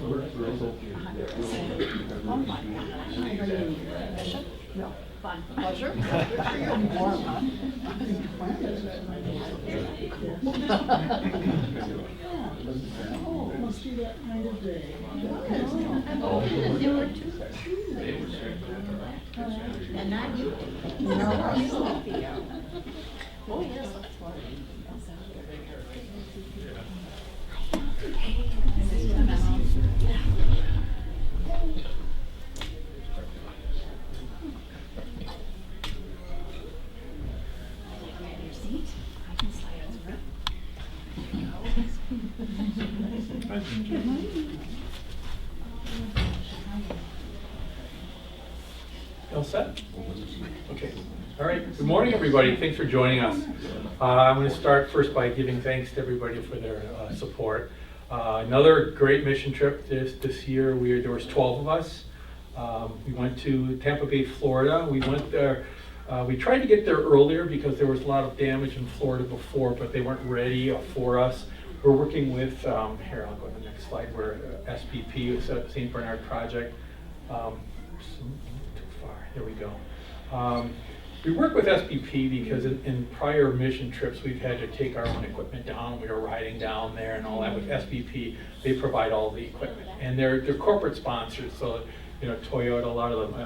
Oh my gosh. Bishop? No. Fun. Pleasure. Warm, huh? Oh, must be that kind of day. There were two. And not you. Oh, yes. All set? Okay. All right. Good morning, everybody. Thanks for joining us. I'm going to start first by giving thanks to everybody for their support. Another great mission trip this year. There was 12 of us. We went to Tampa Bay, Florida. We went there. We tried to get there earlier because there was a lot of damage in Florida before, but they weren't ready for us. We're working with, here, I'll go to the next slide, where SBP, is St. Bernard Project. Too far, there we go. We work with SBP because in prior mission trips, we've had to take our own equipment down. We were riding down there and all that. With SBP, they provide all the equipment. And they're corporate sponsors, so, you know, Toyota, a lot of them,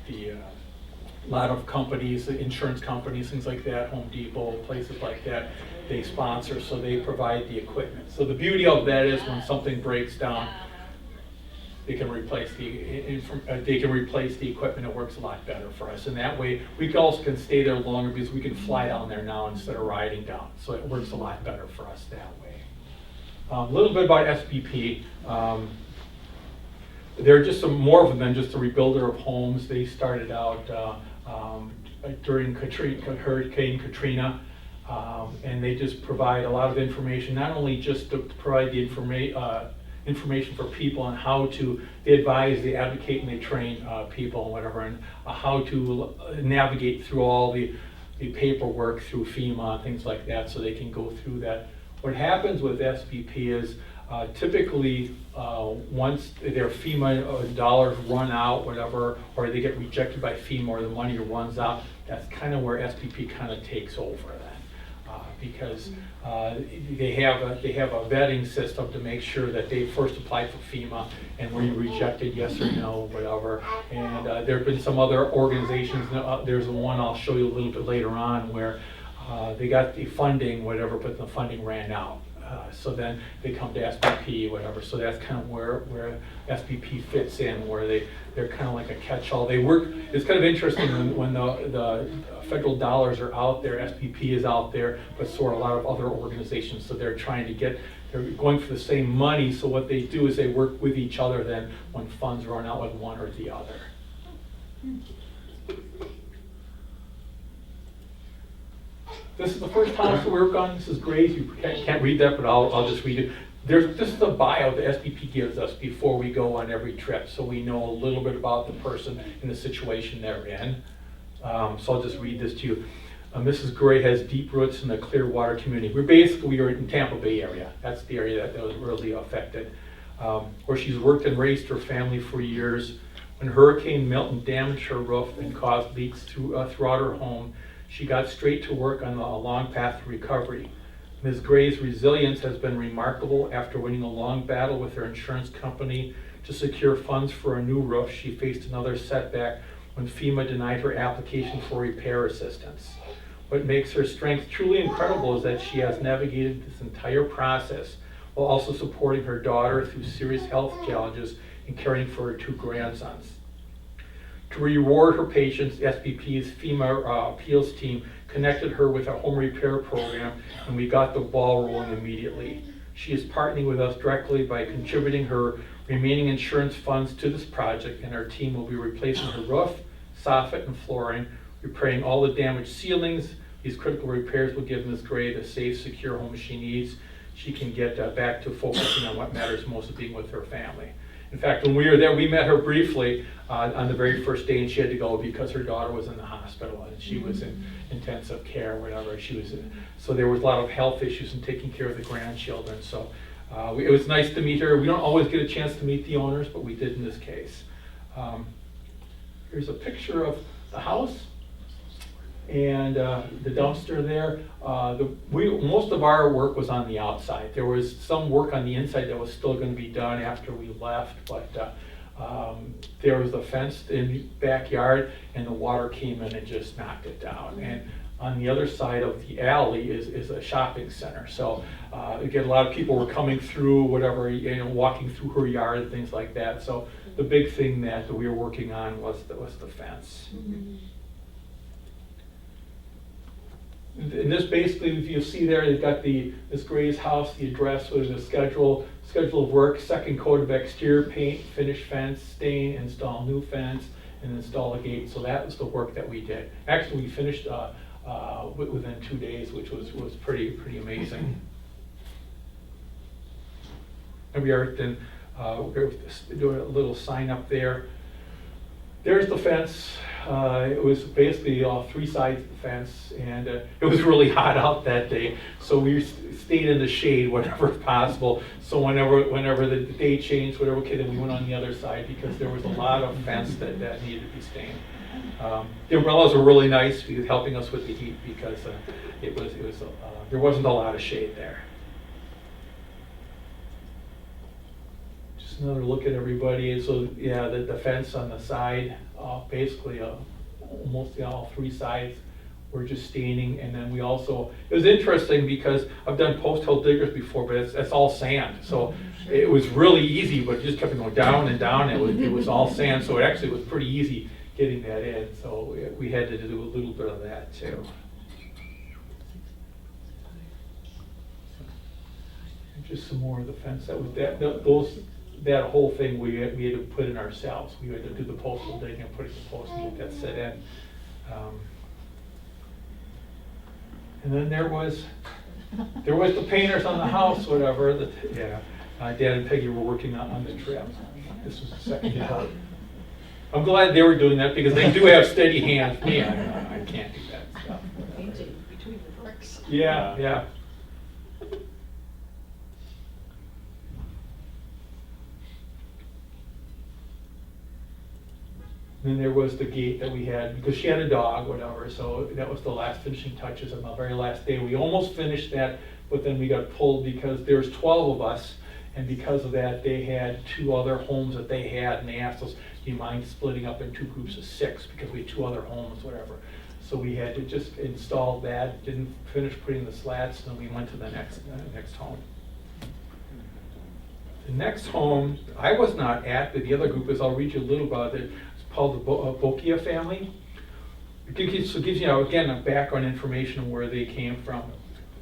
a lot of companies, insurance companies, things like that, Home Depot, places like that, they sponsor, so they provide the equipment. So the beauty of that is when something breaks down, they can replace the equipment. It works a lot better for us. And that way, we also can stay there longer because we can fly down there now instead of riding down. So it works a lot better for us that way. A little bit about SBP. They're just more of them than just a rebuilder of homes. They started out during Hurricane Katrina, and they just provide a lot of information, not only just to provide the information for people on how to, they advise, they advocate, and they train people and whatever, and how to navigate through all the paperwork through FEMA, things like that, so they can go through that. What happens with SBP is typically once their FEMA dollars run out, whatever, or they get rejected by FEMA or the money runs out, that's kind of where SBP kind of takes over then. Because they have a vetting system to make sure that they first apply for FEMA and were you rejected, yes or no, whatever. And there have been some other organizations. There's one I'll show you a little bit later on where they got the funding, whatever, but the funding ran out. So then they come to SBP, whatever. So that's kind of where SBP fits in, where they're kind of like a catch-all. They work. It's kind of interesting when the federal dollars are out there. SBP is out there, but so are a lot of other organizations. So they're going for the same money. So what they do is they work with each other. Then when funds run out with one or the other. This is the first house we work on. This is Gray's. You can't read that, but I'll just read it. This is the bio that SBP gives us before we go on every trip, so we know a little bit about the person and the situation they're in. So I'll just read this to you. Mrs. Gray has deep roots in the Clearwater community. We are in Tampa Bay area. That's the area that was really affected, where she's worked and raised her family for years. When Hurricane Milton damaged her roof and caused leaks throughout her home, she got straight to work on a long path to recovery. Ms. Gray's resilience has been remarkable. After winning a long battle with her insurance company to secure funds for a new roof, she faced another setback when FEMA denied her application for repair assistance. What makes her strength truly incredible is that she has navigated this entire process while also supporting her daughter through serious health challenges and caring for her two grandsons. To reward her patience, SBP's FEMA appeals team connected her with a home repair program, and we got the ball rolling immediately. She is partnering with us directly by contributing her remaining insurance funds to this project, and our team will be replacing her roof, soffit, and flooring, repairing all the damaged ceilings. These critical repairs will give Ms. Gray the safe, secure home she needs. She can get back to focusing on what matters most, being with her family. In fact, when we were there, we met her briefly on the very first day, and she had to go because her daughter was in the hospital and she was in intensive care, whatever she was in. So there was a lot of health issues and taking care of the grandchildren. So It was nice to meet her. We don't always get a chance to meet the owners, but we did in this case. Here's a picture of the house and the dumpster there. Most of our work was on the outside. There was some work on the inside that was still going to be done after we left, but there was a fence in the backyard, and the water came in and just knocked it down. And on the other side of the alley is a shopping center. So again, a lot of people were coming through, whatever, walking through her yard and things like that. So the big thing that we were working on was the fence. And this basically, if you see there, they've got this Gray's house, the address with the schedule of work, second coat of exterior paint, finish fence, stain, install new fence, and install a gate. So that was the work that we did. Actually, we finished within 2 days, which was pretty amazing. And we are then we're doing a little sign up there. There's the fence. It was basically all 3 sides of the fence, and it was really hot out that day, so we stayed in the shade whenever possible. So whenever the day changed, whatever, okay, then we went on the other side because there was a lot of fence that needed to be stained. The umbrellas were really nice, helping us with the heat because there wasn't a lot of shade there. Just another look at everybody. And so yeah, the fence on the side, basically mostly all 3 sides were just staining. And then we also, it was interesting because I've done post hole diggers before, but it's all sand. So it was really easy, but it just kept going down and down. It was all sand, so it actually was pretty easy getting that in. So we had to do a little bit of that too. And just some more of the fence. That was that whole thing we had to put in ourselves. We had to do the postal digging and putting the post and get that set in. And then there was the painters on the house, whatever. Dad and Peggy were working on the trip. This was the second job. I'm glad they were doing that because they do have steady hands. Me, I can't do that stuff. Painting between the bricks. Yeah. Then there was the gate that we had, because she had a dog, whatever, so that was the last finishing touches on the very last day. We almost finished that, but then we got pulled because there's 12 of us, and because of that, they had 2 other homes that they had, and they asked us, do you mind splitting up in 2 groups of 6, because we had 2 other homes, whatever. So we had to just install that, didn't finish putting the slats, and then we went to the next home. The next home, I was not at, but the other group is, I'll read you a little about it. Called the Bokia family. It gives you, again, a background information on where they came from.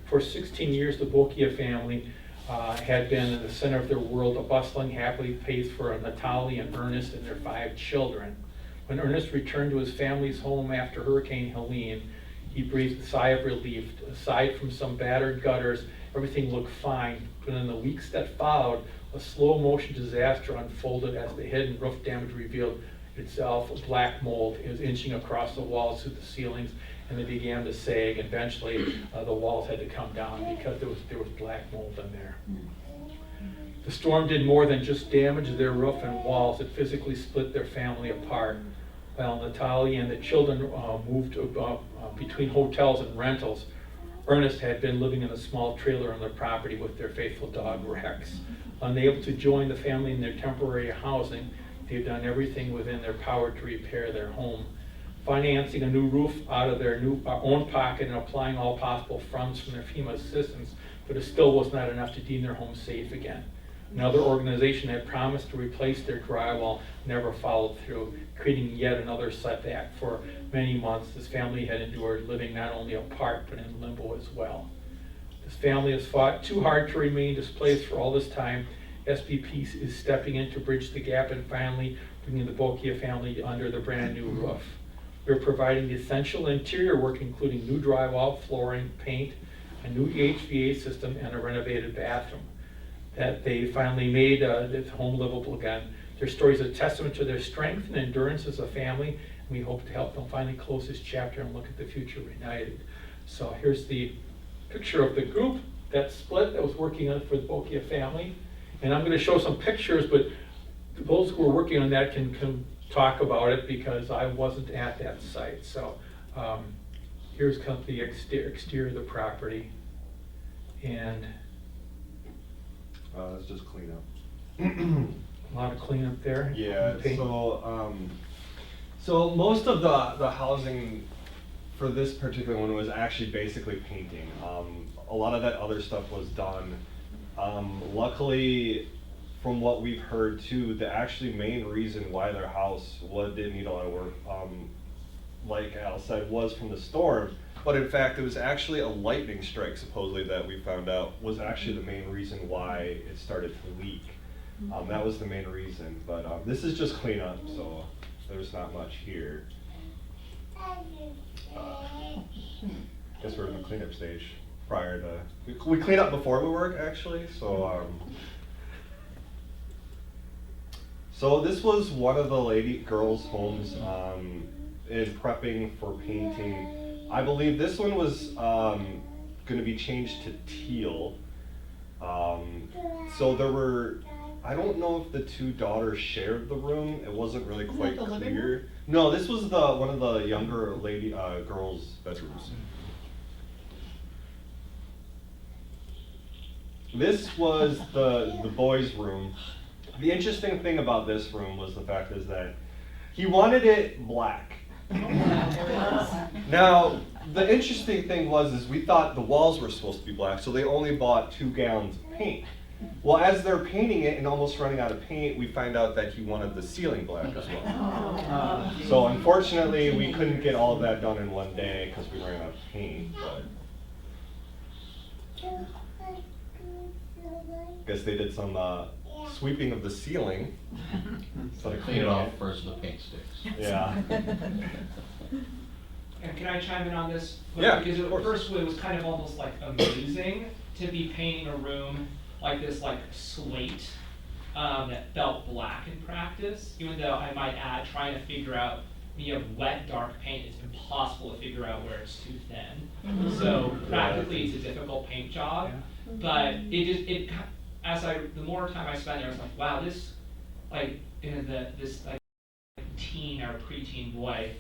For 16 years, the Bokia family had been in the center of their world, a bustling, happily place for Natalie and Ernest and their 5 children. When Ernest returned to his family's home after Hurricane Helene, he breathed a sigh of relief. Aside from some battered gutters, everything looked fine. But in the weeks that followed, a slow motion disaster unfolded as the hidden roof damage revealed itself. Black mold is inching across the walls to the ceilings, and they began to sag. Eventually, the walls had to come down because there was black mold in there. The storm did more than just damage their roof and walls. It physically split their family apart. While Natalie and the children moved between hotels and rentals, Ernest had been living in a small trailer on their property with their faithful dog Rex. Unable to join the family in their temporary housing, they've done everything within their power to repair their home, financing a new roof out of their own pocket and applying all possible funds from their FEMA assistance, but it still was not enough to deem their home safe again. Another organization had promised to replace their drywall, never followed through, creating yet another setback. For many months, this family had endured living not only apart, but in limbo as well. This family has fought too hard to remain displaced for all this time. SBP is stepping in to bridge the gap and finally bringing the Bokia family under the brand new roof. We're providing the essential interior work, including new drywall, flooring, paint, a new HVAC system, and a renovated bathroom. That they finally made this home livable again. Their story is a testament to their strength and endurance as a family, and we hope to help them finally close this chapter and look at the future reunited. So here's the picture of the group that split that was working on it for the Bokia family. And I'm gonna show some pictures, but those who are working on that can talk about it because I wasn't at that site. So here's kind of the exterior of the property. And Let's just clean up. a lot of cleanup there. Yeah, Paint. so most of the housing for this particular one was actually basically painting. A lot of that other stuff was done. Luckily, from what we've heard too, the actually main reason why their house didn't need a lot of work, like Al said, was from the storm. But in fact, it was actually a lightning strike, supposedly, that we found out was actually the main reason why it started to leak. That was the main reason. But this is just cleanup, so there's not much here. Guess we're in the cleanup stage prior to. We clean up before we work, actually. So this was one of the girls' homes in prepping for painting. I believe this one was going to be changed to teal. So there were, I don't know if the two daughters shared the room. It wasn't really Isn't quite that the living clear. room? No, this was one of the younger girls' bedrooms. This was the boys' room. The interesting thing about this room was the fact is that he wanted it black. Now, the interesting thing is we thought the walls were supposed to be black, so they only bought 2 gallons of paint. Well, as they're painting it and almost running out of paint, we find out that he wanted the ceiling black as well. So unfortunately, we couldn't get all of that done in one day because we ran out of paint. But guess they did some sweeping of the ceiling. So clean it off first with the paint sticks. Yeah. And can I chime in on this? Yeah, Because of at course. first it was kind of almost like amazing to be painting a room like this, like slate, that felt black in practice. Even though I might add, trying to figure out when you have wet, dark paint, it's impossible to figure out where it's too thin. So practically, it's a difficult paint job. But the more time I spent there, I was like, wow, this, like, this like teen or preteen boy,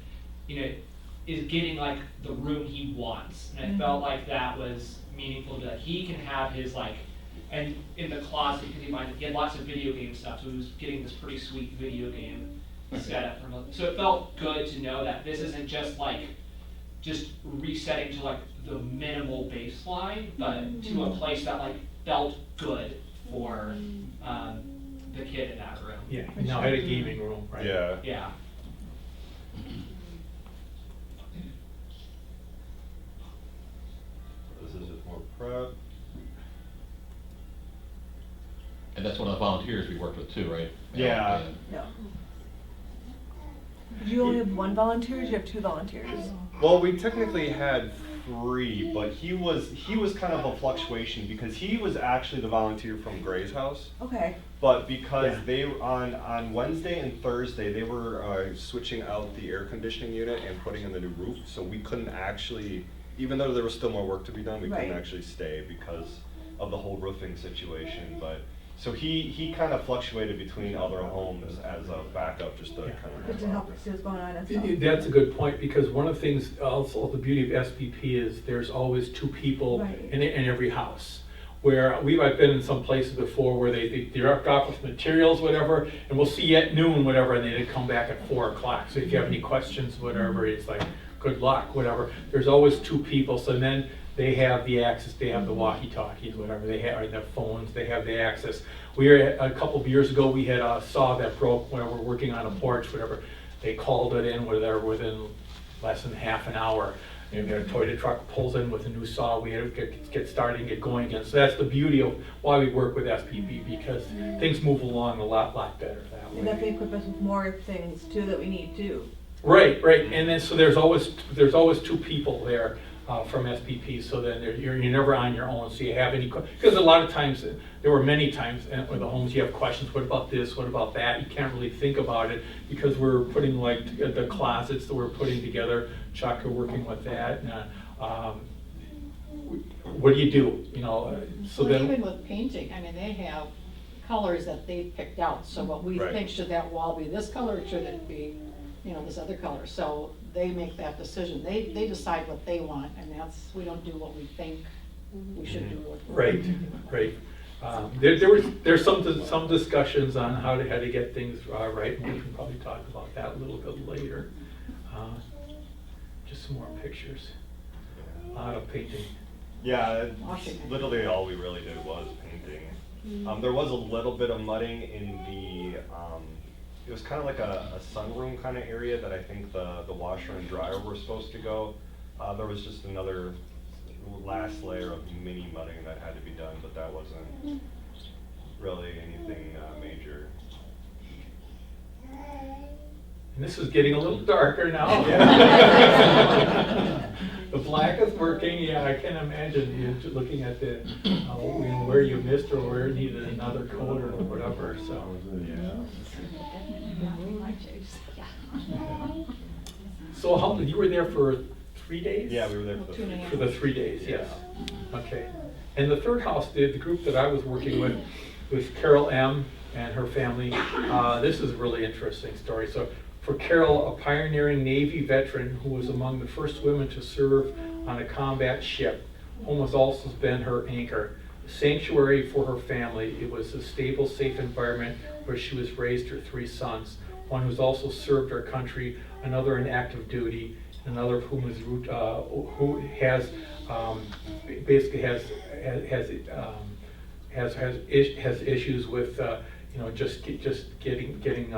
is getting like the room he wants, and I felt like that was meaningful. That he can have his and in the closet because he had lots of video game stuff, so he was getting this pretty sweet video game setup from. So it felt good to know that this isn't just resetting to the minimal baseline, but to a place that felt good for the kid in that room. Yeah, he now had a gaming room, right? Yeah. Yeah. This is just more prep. And that's one of the volunteers we worked with too, right? Yeah. Yeah. Did you only have one volunteer, or did you have 2 volunteers? Well, we technically had 3, but he was kind of a fluctuation because he was actually the volunteer from Gray's house. Okay. But because Yeah. they on Wednesday and Thursday they were switching out the air conditioning unit and putting in the new roof, so we couldn't actually, even though there was still more work to be done, we couldn't Right. actually stay because of the whole roofing situation. But so he kind of fluctuated between other homes as a backup, just to kind of. Good to help see what's going on and stuff. That's a good point, because one of the things, also the beauty of SPP is there's always 2 people Right. in every house. Where I've been in some places before where they drop off with materials, whatever, and we'll see you at noon, whatever, and they come back at 4 o'clock. So if you have any questions, whatever, it's like, good luck, whatever. There's always 2 people, so then they have the access, they have the walkie-talkies, whatever, they have, or their phones, they have the access. A couple of years ago, we had a saw that broke when we were working on a porch, whatever. They called it in, whatever, within less than half an hour. And a Toyota truck pulls in with a new saw, we had to get started and get going again. So that's the beauty of why we work with SPP, because things move along a lot better that way. And definitely equip us with more things too that we need too. Right, and then so there's always 2 people there from SPP, so then you're never on your own. So you have any, because a lot of times, there were many times with the homes, you have questions, what about this, what about that? You can't really think about it because we're putting the closets that we're putting together. Chuck are working with that. what do you do, you know, so Well, even then, with painting, I mean, they have colors that they picked out, so what we Right. think, should that wall be this color, or should it be, you know, this other color? So they make that decision, they decide what they want, and that's, we don't do what we think we should do. right, right. There's some discussions on how to get things right, and we can probably talk about that a little bit later. Just some more pictures, a lot of painting. Yeah, it's Washing. literally all we really did was painting. There was a little bit of mudding in the, it was kind of like a sunroom kind of area that I think the washer and dryer were supposed to go. There was just another last layer of mini mudding that had to be done, but that wasn't really anything major. And this is getting a little darker now. Yeah. The black is working, yeah, I can imagine you looking at the, you know, where you missed or where it needed another coat or whatever, so. So how, you were there for 3 days? Yeah, we were there for Two and a the. half. For the 3 days, yes. Okay. And the third house, the group that I was working with Carol M. and her family. This is a really interesting story. So for Carol, a pioneering Navy veteran who was among the first women to serve on a combat ship, home has also been her anchor. A sanctuary for her family. It was a stable, safe environment where she was raised her 3 sons. One who's also served our country, another in active duty, another of whom is who has basically has issues with you know, just getting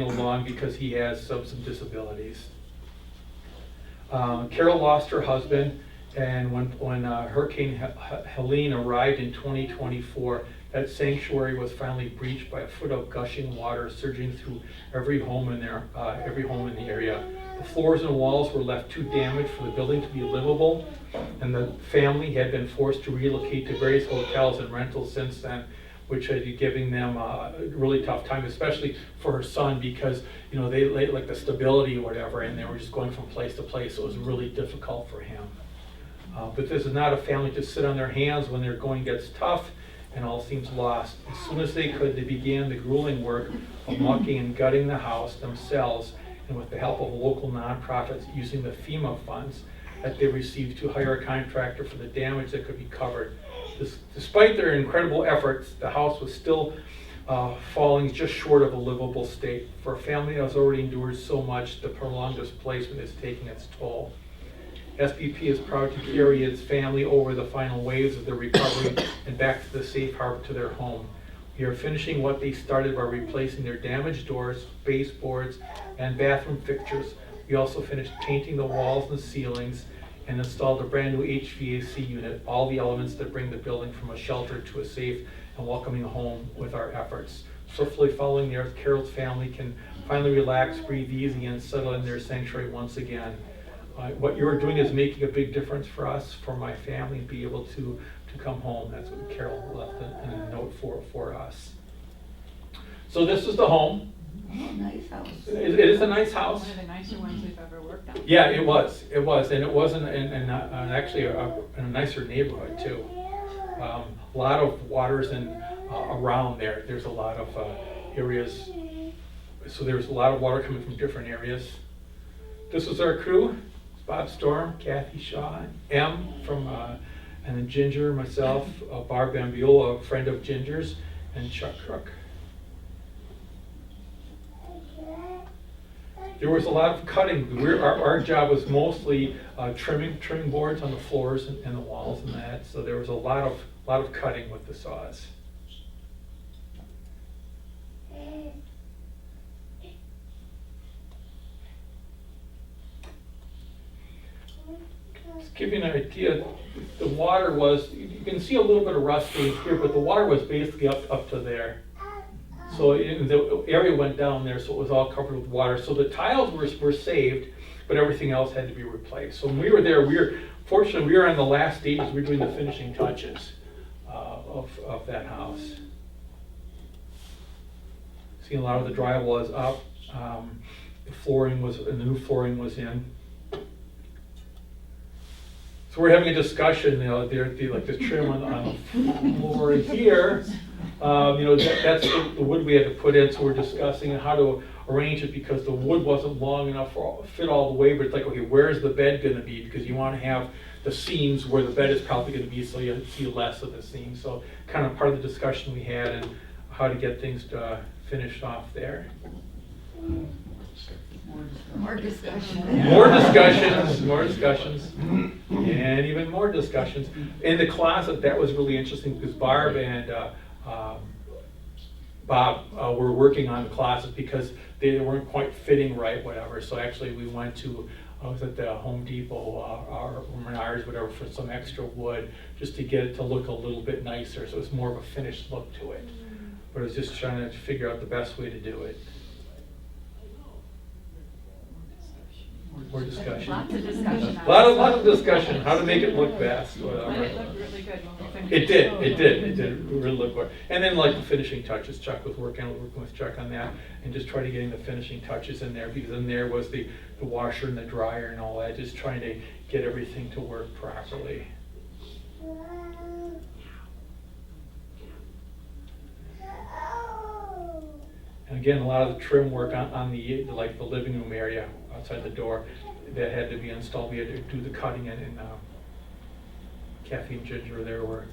along because he has some disabilities. Carol lost her husband, and when Hurricane Helene arrived in 2024, that sanctuary was finally breached by a foot of gushing water surging through every home in the area. The floors and walls were left too damaged for the building to be livable, and the family had been forced to relocate to various hotels and rentals since then, which had been giving them a really tough time, especially for her son, because you know they like the stability or whatever, and they were just going from place to place, so it was really difficult for him. But this is not a family to sit on their hands when their going gets tough and all seems lost. As soon as they could, they began the grueling work of mucking and gutting the house themselves, and with the help of local nonprofits using the FEMA funds that they received to hire a contractor for the damage that could be covered. Despite their incredible efforts, the house was still falling just short of a livable state. For a family that has already endured so much, the prolonged displacement is taking its toll. SBP is proud to carry its family over the final waves of their recovery and back to the safe harbor to their home. We are finishing what they started by replacing their damaged doors, baseboards, and bathroom fixtures. We also finished painting the walls and ceilings and installed a brand new HVAC unit, all the elements that bring the building from a shelter to a safe and welcoming home with our efforts. Swiftly following the earth, Carol's family can finally relax, breathe easy, and settle in their sanctuary once again. What you're doing is making a big difference for us, for my family, and be able to come home. That's what Carol left in a note for us. So this is the home. Oh, nice house. It is a nice house. One of the nicer ones we've ever worked on. Yeah, it was, and it wasn't, and actually in a nicer neighborhood too. A lot of waters around there. There's a lot of areas, so there's a lot of water coming from different areas. This was our crew: Bob Storm, Kathy Shaw, M from, and then Ginger, myself, Barb Bambula, a friend of Ginger's, and Chuck Crook. There was a lot of cutting. Our job was mostly trimming boards on the floors and the walls and that. So there was a lot of cutting with the saws. Just give you an idea, the water was, you can see a little bit of rusting here, but the water was basically up to there. So the area went down there, so it was all covered with water. So the tiles were saved, but everything else had to be replaced. So when we were there, fortunately, we were on the last stages. We were doing the finishing touches of that house. See, a lot of the drywall is up. The new flooring was in. So we're having a discussion, you know, like the trim on the floor here, you know, that's the wood we had to put in, so we're discussing how to arrange it because the wood wasn't long enough to fit all the way, but it's like, okay, where's the bed gonna be? Because you wanna have the seams where the bed is probably gonna be, so you see less of the seams. So kind of part of the discussion we had and how to get things finished off there. More discussion. More discussions, and even more discussions. In the closet, that was really interesting because Barb and Bob were working on the closets because they weren't quite fitting right, whatever. So actually we went to, I was at the Home Depot or Menards, whatever, for some extra wood just to get it to look a little bit nicer. So it's more of a finished look to it. But I was just trying to figure out the best way to do it. More discussion. Lots of discussion. Lot of discussion, how to make it look best, But whatever. it looked really good when we finished. It did really look good. And then like the finishing touches, Chuck was working with Chuck on that and just trying to getting the finishing touches in there because in there was the washer and the dryer and all that, just trying to get everything to work properly. And again, a lot of the trim work on the like the living room area outside the door that had to be installed. We had to do the cutting and Kathy and Ginger there were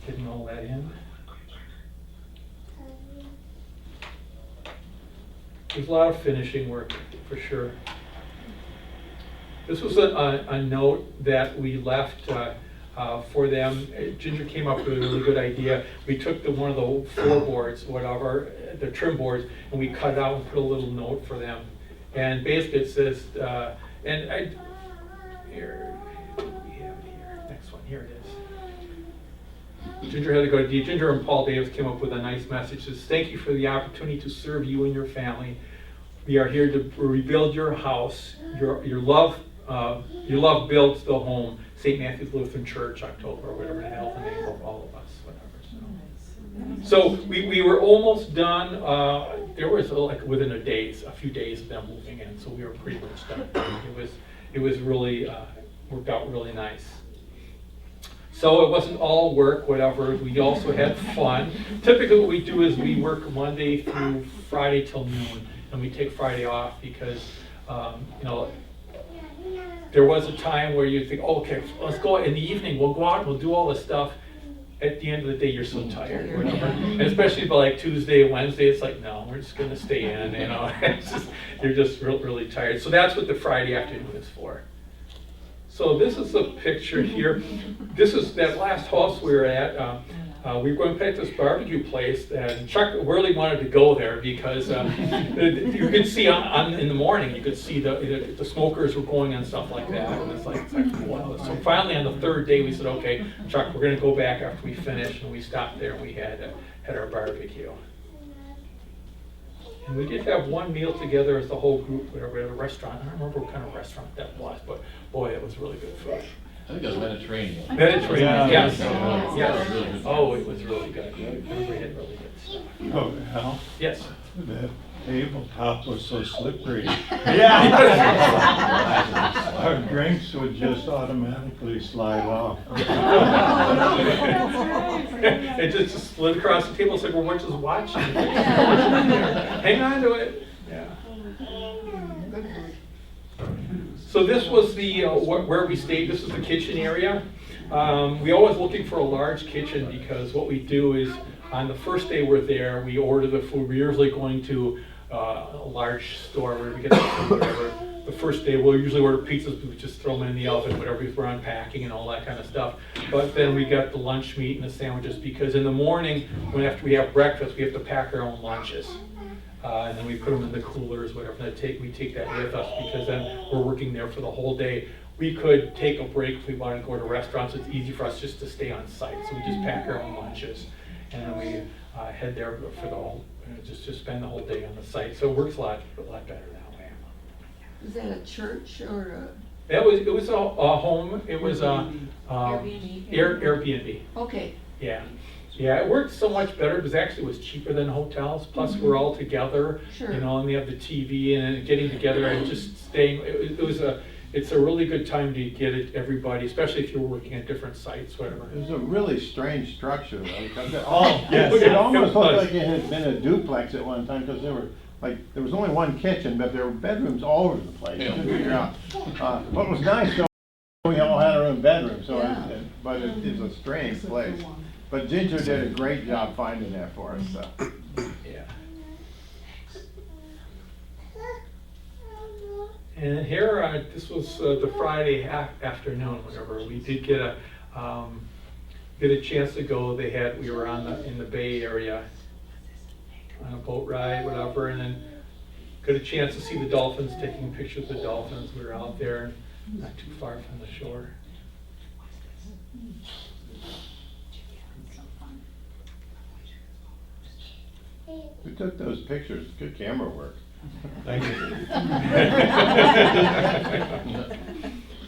getting all that in. There's a lot of finishing work for sure. This was a note that we left for them. Ginger came up with a really good idea. We took one of the floorboards, whatever, the trim boards, and we cut it out and put a little note for them. And basically it says, here, we have it here, next one, here it is. Ginger had to go to Ginger and Paul Davis came up with a nice message. It says, thank you for the opportunity to serve you and your family. We are here to rebuild your house. Your love builds the home. St. Matthew's Lutheran Church, October, or whatever the hell the name of all of us, whatever. So we were almost done. There was like within a few days of them moving in, so we were pretty much done. It was really worked out really nice. So it wasn't all work, whatever. We also had fun. Typically, what we do is we work Monday through Friday till noon, and we take Friday off because you know. There was a time where you think, oh, okay, let's go in the evening, we'll go out and we'll do all this stuff. At the end of the day, you're so tired, whatever. And especially by like Tuesday, Wednesday, it's like, no, we're just gonna stay in, you know. You're just really tired. So that's what the Friday afternoon is for. So this is the picture here. This is that last house we were at. We were going back to this barbecue place, and Chuck really wanted to go there because you could see in the morning, you could see the smokers were going and stuff like that, and it's like wow. So finally, on the third day, we said, okay, Chuck, we're going to go back after we finish, and we stopped there and we had our barbecue. And we did have one meal together as the whole group, whatever, at a restaurant. I don't remember what kind of restaurant that was, but boy, it was really good food. I think that's Mediterranean. Mediterranean, yes. Yeah. Yes. Oh, it was really good. Everybody had really good stuff. Oh, Hal, Yes. that tabletop was so slippery. Yeah. Our drinks would just automatically slide off. It just slid across the table. It's like, well, we're just watching. Hang on to it. Yeah. So this was the where we stayed. This is the kitchen area. We always looking for a large kitchen because what we do is on the first day we're there, we order the food. We're usually going to a large store where we get the food, whatever. The first day we'll usually order pizzas, we just throw them in the oven, whatever, if we're unpacking and all that kind of stuff. But then we got the lunch meat and the sandwiches because in the morning, after we have breakfast, we have to pack our own lunches. And then we put them in the coolers, whatever. We take that with us because then we're working there for the whole day. We could take a break if we wanted to go to restaurants. It's easy for us just to stay on site. So we just pack our own lunches. And then we head there for the whole, just spend the whole day on the site. So it works a lot better that way. Is that a church or It was a home. It was a Airbnb. Okay. Yeah. Yeah, it worked so much better because actually it was cheaper than hotels. Plus we're all together, Sure. you know, and we have the TV and getting together and just staying. It it's a really good time to get it, everybody, especially if you're working at different sites, whatever. It was a really strange structure though, because it Yes. it almost It looked was. like it had been a duplex at one time, because there was only one kitchen, but there were bedrooms all over the place. Yeah. Couldn't figure out. What was nice though, we all had our own bedroom, so Yeah. but it's a strange place. But Ginger did a great job finding that for us, so. Yeah. And here, this was the Friday afternoon, whenever we did get a chance to go. We were in the Bay Area on a boat ride, whatever, and then got a chance to see the dolphins, taking pictures of the dolphins. We were out there, not too far from the shore. Who took those pictures? Good camera work. Thank you.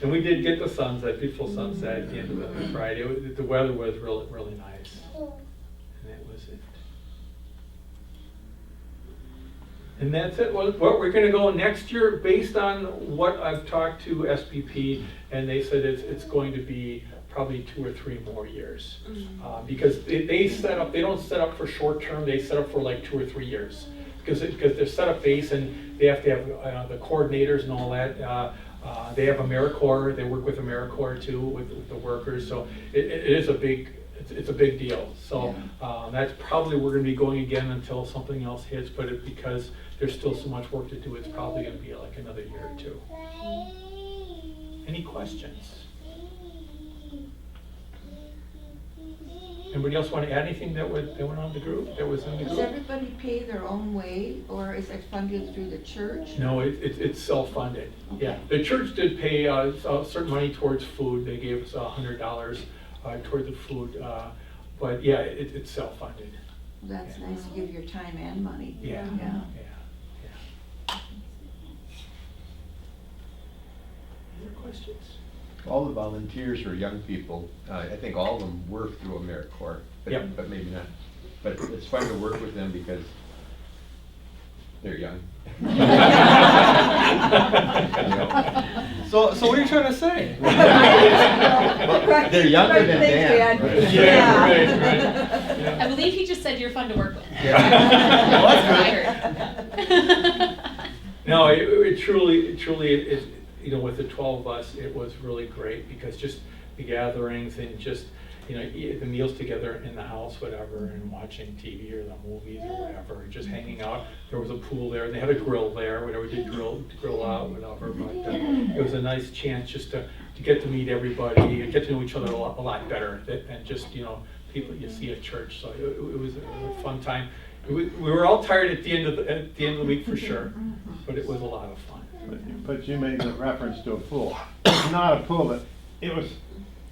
And we did get the sunset, beautiful sunset at the end of the Friday. The weather was really, really nice. And that was it. And that's it. What we're gonna go next year, based on what I've talked to SPP, and they said it's going to be probably 2 or 3 more years. Because they don't set up for short term, they set up for like 2 or 3 years. Because they're set up base and they have to have the coordinators and all that. They have AmeriCorps, they work with AmeriCorps too, with the workers, so it's a big deal. So that's probably, we're gonna be going again until something else hits, but because there's still so much work to do, it's probably gonna be like another year or 2. Any questions? Anybody else want to add anything that went on the group, that was in the Does group? everybody pay their own way, or is it funded through the church? No, it's self-funded, yeah. The church did pay a certain money towards food, they gave us $100 toward the food, but yeah, it's self-funded. That's nice to give your time and money. Yeah, Yeah. yeah. Other questions? All the volunteers are young people. I think all of them work through AmeriCorps, Yep. but maybe not. But it's fun to work with them because they're young. So what are you trying to say? Well, they're younger than Dan. right? Yeah, right, right. Yeah. I believe he just said you're fun to work with. Yeah. Well, That's what I heard. No, it truly is, with the 12 of us, it was really great because just the gatherings and just, the meals together in the house, whatever, and watching TV or the movies or whatever, just hanging out. There was a pool there, and they had a grill there, whatever, we did grill out, whatever, but it was a nice chance just to get to meet everybody and get to know each other a lot better than just, people you see at church. So it was a fun time. We were all tired at the end of the week for sure, but it was a lot of fun. But you made the reference to a pool. It's not a pool, but it was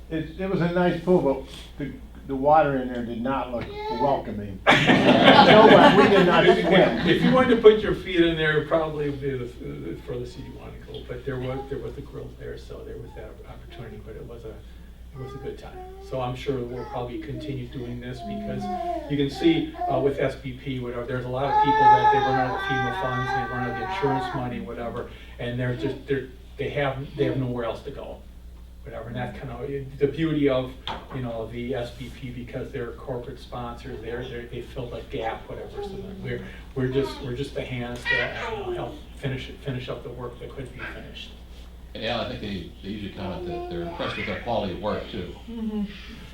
a nice pool, but the water in there did not look welcoming. No, we did not swim. If you wanted to put your feet in there, probably would be the furthest you want to go. But there was a grill there, so there was that opportunity. But it was a good time. So I'm sure we'll probably continue doing this because you can see with SPP, whatever, there's a lot of people that they run out of FEMA funds, they run out of the insurance money, whatever, and they have nowhere else to go. Whatever, and that's kind of the beauty of, the SBP, because they're corporate sponsors, they fill that gap, whatever, so that we're just the hands that help finish up the work that couldn't be finished. Yeah, I think they usually comment that they're impressed with our quality of work too.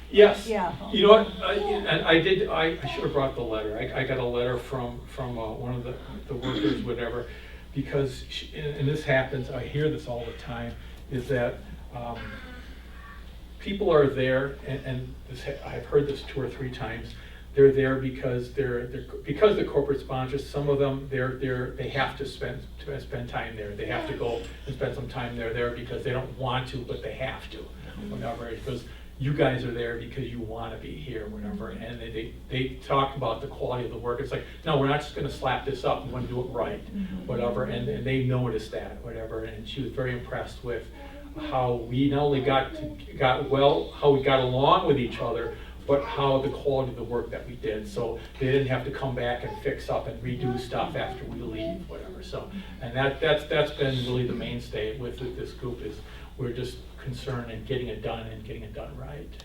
Yes. Yeah. You know what, I should have brought the letter. I got a letter from one of the workers, whatever, because, and this happens, I hear this all the time, is that people are there, and I've heard this 2 or 3 times. They're there because because the corporate sponsors. Some of them they have to spend time there. They have to go and spend some time there because they don't want to, but they have to, whatever. Because you guys are there because you want to be here, whatever. And they talk about the quality of the work. It's like, no, we're not just going to slap this up. We want to do it right, whatever. And they noticed that, whatever. And she was very impressed with how we not only how we got along with each other, but how the quality of the work that we did. So they didn't have to come back and fix up and redo stuff after we leave, whatever. So, and that's been really the mainstay with this group, is we're just concerned in getting it done and getting it done right.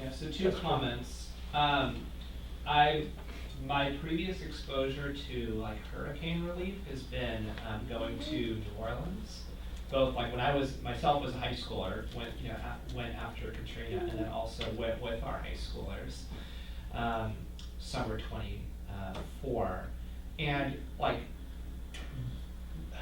Yeah, so two comments. My previous exposure to like hurricane relief has been going to New Orleans. Both like when I was myself as a high schooler, went after Katrina, and then also went with our high schoolers, summer 24, and like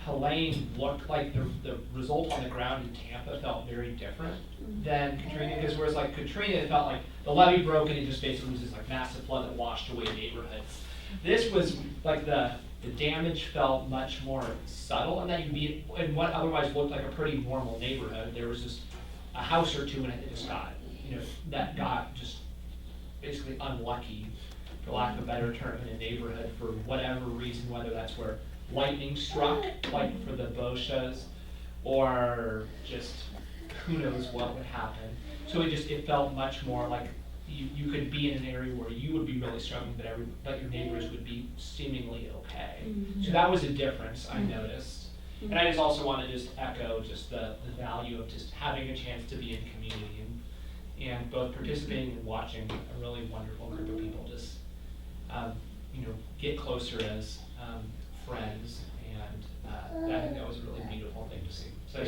Helene looked like the result on the ground in Tampa felt very different than Katrina, because whereas like Katrina, it felt like the levee broke and it just basically was this like massive flood that washed away neighborhoods. This was like the damage felt much more subtle, and that you'd be in what otherwise looked like a pretty normal neighborhood. There was just a house or two in it that just got, that got just basically unlucky, for lack of a better term, in a neighborhood for whatever reason, whether that's where lightning struck, like for the Boschas, or just who knows what would happen. So it felt much more like you could be in an area where you would be really struggling, but your neighbors would be seemingly okay. So that was a difference I noticed. And I just also want to just echo just the value of just having a chance to be in community and both participating and watching a really wonderful group of people just get closer as friends, and I think that was a really beautiful thing to see. So I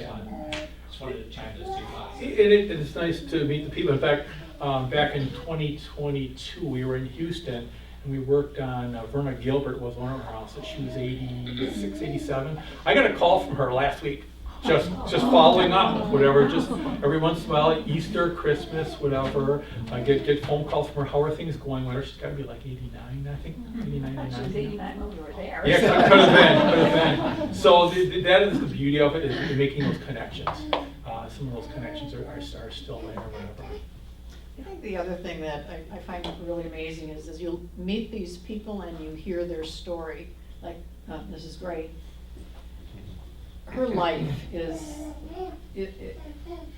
just wanted to chime those two thoughts. And it's nice to meet the people. In fact, back in 2022, we were in Houston, and we worked on, Verna Gilbert was one of our houses. She was 86, 87. I got a call from her last week, just following up, whatever, just every once in a while, Easter, Christmas, whatever. I get phone calls from her, how are things going with her? She's got to be like 89, I think, 89, 89. She was 89 when we were there. Yeah, could have been. So that is the beauty of it, is making those connections. Some of those connections are still there, whatever. I think the other thing that I find really amazing is you'll meet these people and you hear their story, like, this is great. Her life is,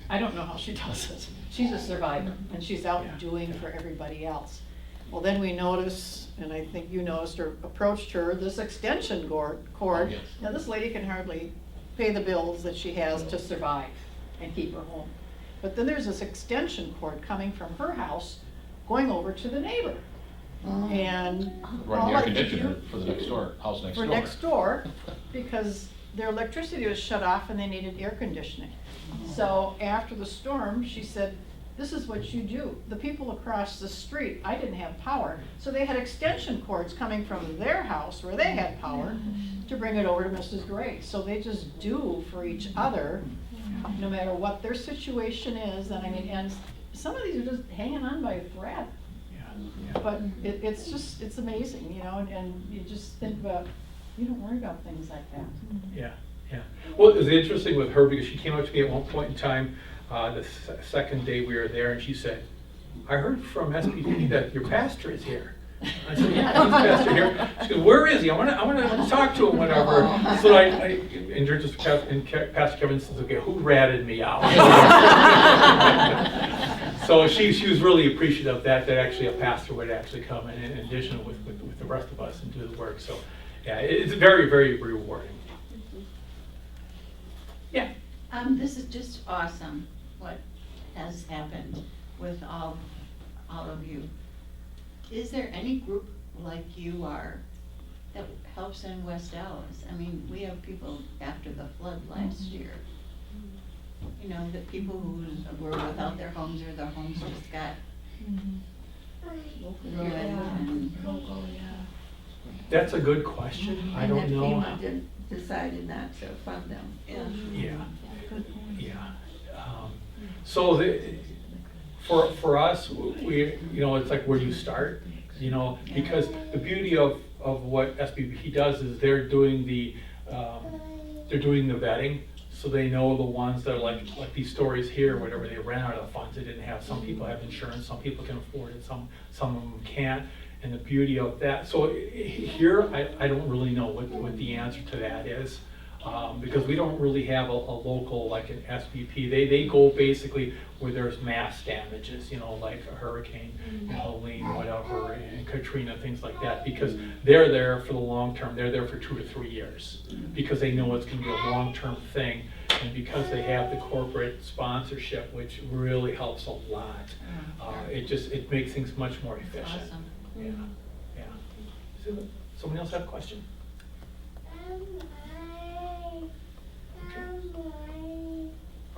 I don't know how she does it. She's a survivor, and she's out doing for everybody else. Well, then we notice, and I think you noticed or approached her, this extension cord. Yes. Now, this lady can hardly pay the bills that she has to survive and keep her home. But then there's this extension cord coming from her house, going over to the neighbor. And Running all the I air could conditioner do- for the next door, house next door. for next door, because their electricity was shut off and they needed air conditioning. So after the storm, she said, this is what you do. The people across the street, I didn't have power, so they had extension cords coming from their house where they had power to bring it over to Mrs. Gray. So they just do for each other, no matter what their situation is. And I mean, and some of these are just hanging on by a thread. But it's amazing, and you just think about, you don't worry about things like that. Yeah. Well, it was interesting with her because she came up to me at one point in time, the second day we were there, and she said, I heard from SPP that your pastor is here. I said, yeah, he's pastor here. She goes, where is he? I want to talk to him, whatever. So and Pastor Kevin says, okay, who ratted me out? So she was really appreciative of that actually a pastor would actually come in addition with the rest of us and do the work. So yeah, it's very, very rewarding. Yeah. This is just awesome, what has happened with all of you. Is there any group like you are that helps in West Dallas? I mean, we have people after the flood last year. The people who were without their homes or their homes just got ruined. That's a good question. I don't know. And that FEMA decided not to fund them. Yeah. So for us, we it's like where do you start? Because the beauty of what SBP does is they're doing the vetting, so they know the ones that are like these stories here, whatever, they ran out of funds, they didn't have. Some people have insurance, some people can afford it, some of them can't. And the beauty of that, so here I don't really know what the answer to that is. Because we don't really have a local, like an SPP. They go basically where there's mass damages, like a hurricane, Helene, whatever, and Katrina, things like that, because they're there for the long term. They're there for 2 to 3 years, because they know it's gonna be a long-term thing, and because they have the corporate sponsorship, which really helps a lot. It makes things much more That's efficient. awesome. Yeah, yeah. So, someone else have a question?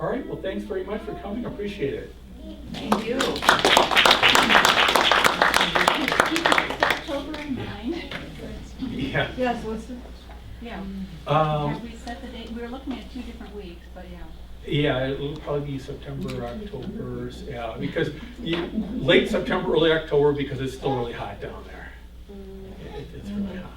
All right, well, thanks very much for coming, appreciate it. Thank you. October 9. Yeah. Yes, what's the? Yeah. Um, Have we set the date? We were looking at 2 different weeks, but yeah. Yeah, it'll probably be September, October, yeah, because late September, early October, because it's still really hot down there. It's really hot.